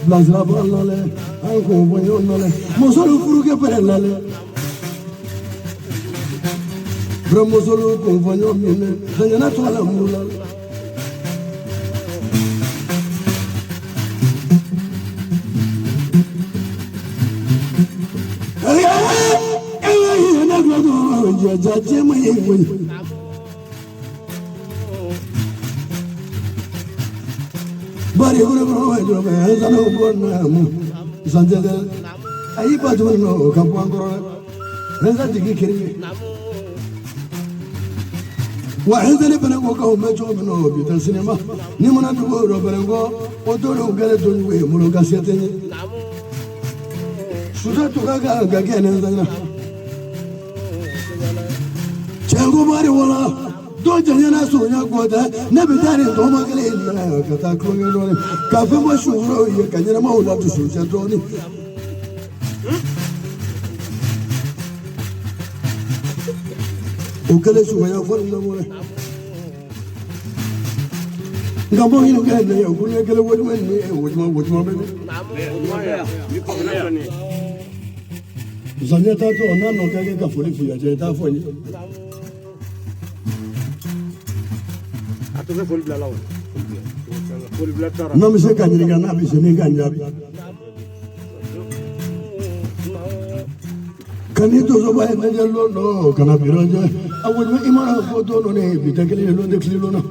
Blanzrabanale, anche un buongiorno, ma solo furu che per l'ale. Bramo solo con buongiorno, segnato alla mula. Bari gure bro jo me zano bonamu sanjada ai badu no kapangro reza digi kiri wa hezale bana ko ka me jo no bi tan cinema ni mona du ro berengo odoro gale to we mulo gasete ni suda to ga gene zana chango bari wala do janyana sonya goda na bitare do magale illa kata klongelo ka fe mo shuro ye kanyana maula tu suja droni o kale shuya fonda mo ngamo hinu gane ya kunya kale wajman ni wajma be zanya ta to na no kale ka fuli fuya je ta foni non mi se kanyiri kana bi se ni kanyabi kani to so ba na jallo no kana biroje awul ma imara ko to no ne bi takeli lo de klilo no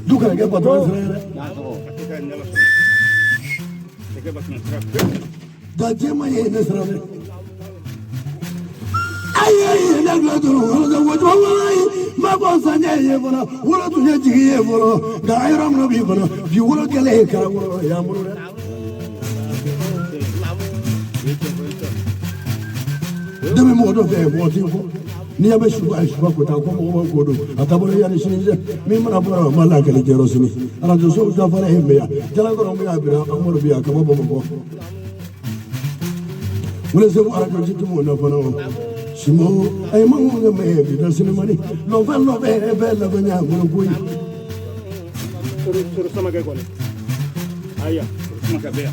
duka ga patron frère da jema ye ne srabe ay na gado wala da wajwa ma ko sanya ye bono wala tu ye jigi ye bono da ayram no bi bono bi wala gele ka wala ya muru de me modo fe boti ko ni ya be shuba ko ta ko mo ko do atabolo ya ni shinje mi mana boro mala gele jero sini ala do so da fara hembe ya jala ko mo ya bira amoro bi aka bo bo wala se mo ara ko jitu mo na fana Simo, ay mangu nga may ebi dan sinemani. Lovan lo be la banya mo boy. Suru sama kay kone. Aya, sama ka be.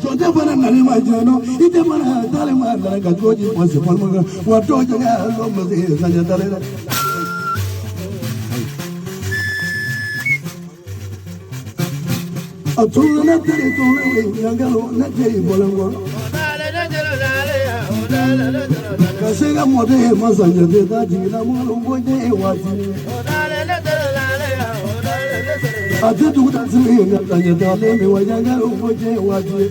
Jonte bana nani ma jono ite bana dale ma dale ka joji wasi palma wa doja ga lo mo se sanya dale atulu na tere to le yangalo na tere bolango kasega mode ma sanya de da ji na mo lo boje wati ate tu ta simi na sanya dale me wa yangalo boje wati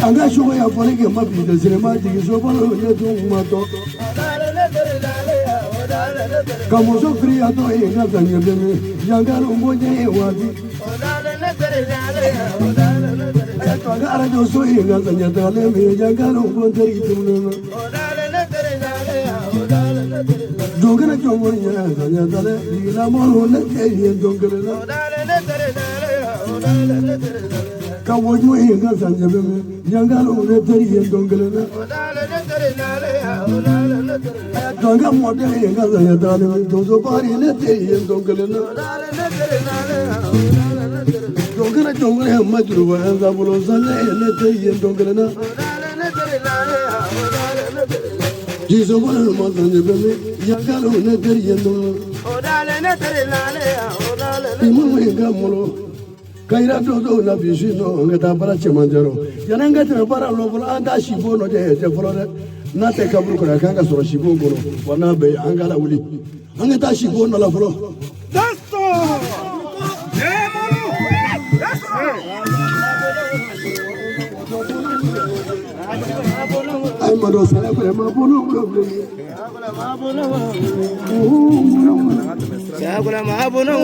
anga shugo ya fone ke mabi de sinema digi so bolo ne tu mato kamo so fria to e na sanya de me yangalo boje wati to ga ara do so e na sanya dale me yangalo boje tu dongana jongoni ya sanya dale ila mo ne ke yen dongana ka woju e ga sanya be me yangalo ne teri yen dongana donga mo de e ga sanya dale me dozo bari ne teri yen dongana dongana jongoni ma juru wa za bolo sanya ne teri yen dongana jiso bolo mo sanya be me yangalo ne teri yen dongana imu e ga molo kaira do na bisino ngata bara chemanjaro yananga te bara lo bula anda shibo no je flore na te kabru ko kanga soro shibo goro wana be anga la wuli anga ta shibo no la flo dasto ay mado sala ko ma bono sagula ma bono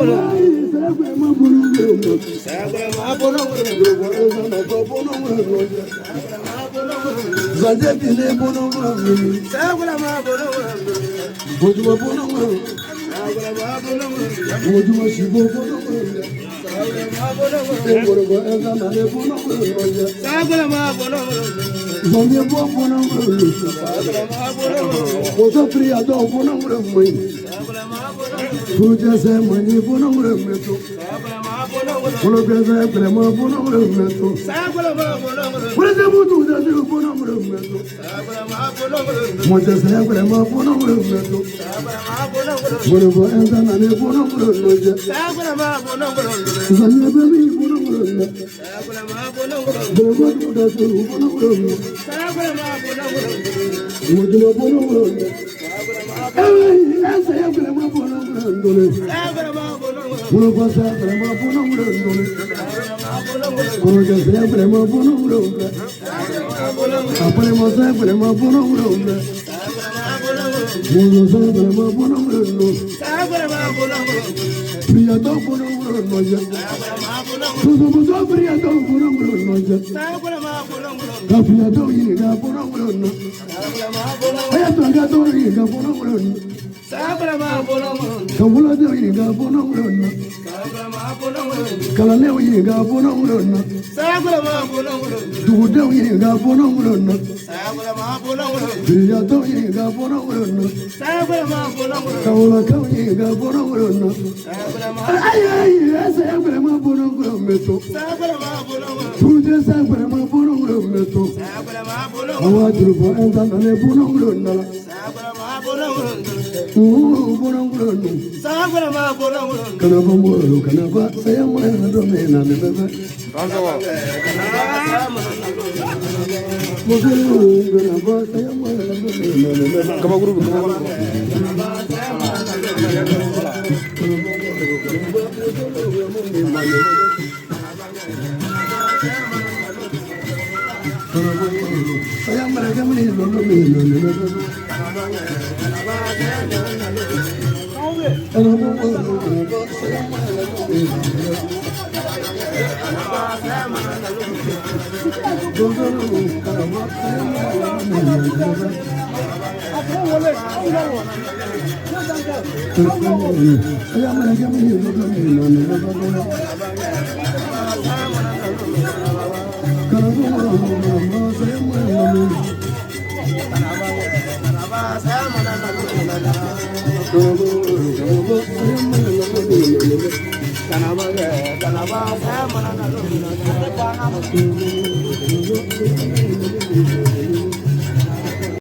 Zade bile bono Ojuma bono mo. Ojuma shibo bono mo. Engoro go eza na le bono mo. Sagala ma bono mo. Zombi bo bono mo. Oso priya do bono mo. Sagala ma bono mo. Puja se mani bono mo. Sagala ma bono mo. Pulo beza prema bono mo. Sagala ma bono mo. Pulo butu da bono mo. Sagala ma bono mo. Moja se prema bono mo. Sagala ma bono mo. Bono go eza na le bono mo. Sagala ma bono mo. Zanya baby bono mo. Sagala ma bono mo. Bono go da bono mo. Sagala ma bono mo. Ojuma bono mo. Sagala ma Esa ya prema bono mo. Sagala ma bono mo. Pulo pasa prema bono mo. Sagala ma bono mo. Pulo que se prema bono mo. Sagala ma bono mo. Apare mo se prema bono mo. Sagala ma bono mo. Mojo se prema bono mo. Sagala ma bono mo. Priya do bono mo. Sagala ma bono mo. Tudo mundo priya do bono mo. Sagala ma bono mo. Kafiya do yini da bono mo. Sagala ma bono mo. Aya to ga do yini da bono mo. Sagala ma bono mo. Kawula do yini da bono mo. Sagala ma bono mo. Kala ne yini da bono mo. Sagala ma bono mo. Dugu do yini da bono mo. Sagala ma bono mo. Priya do yini da bono mo. Sagala ma bono mo. Kawula ka yini da bono mo. Sagala ma Ay, esa ya prema bono mo. Sagala ma bono mo. Puja se prema bono mo. Sagala ma bono mo. Awa turbo enta na le bono mo. Sagala ma bono mo. Bono mo. Sagala ma bono mo. Kana ba mo kana ba saya mo na do me na ne bebe. Mo kana ba saya mo na do me na ne bebe. Kama guru saya mereka meni do me na ne bebe. Kana ba mo kana ba saya mo na do me na ne bebe. Kanaba, kanaba,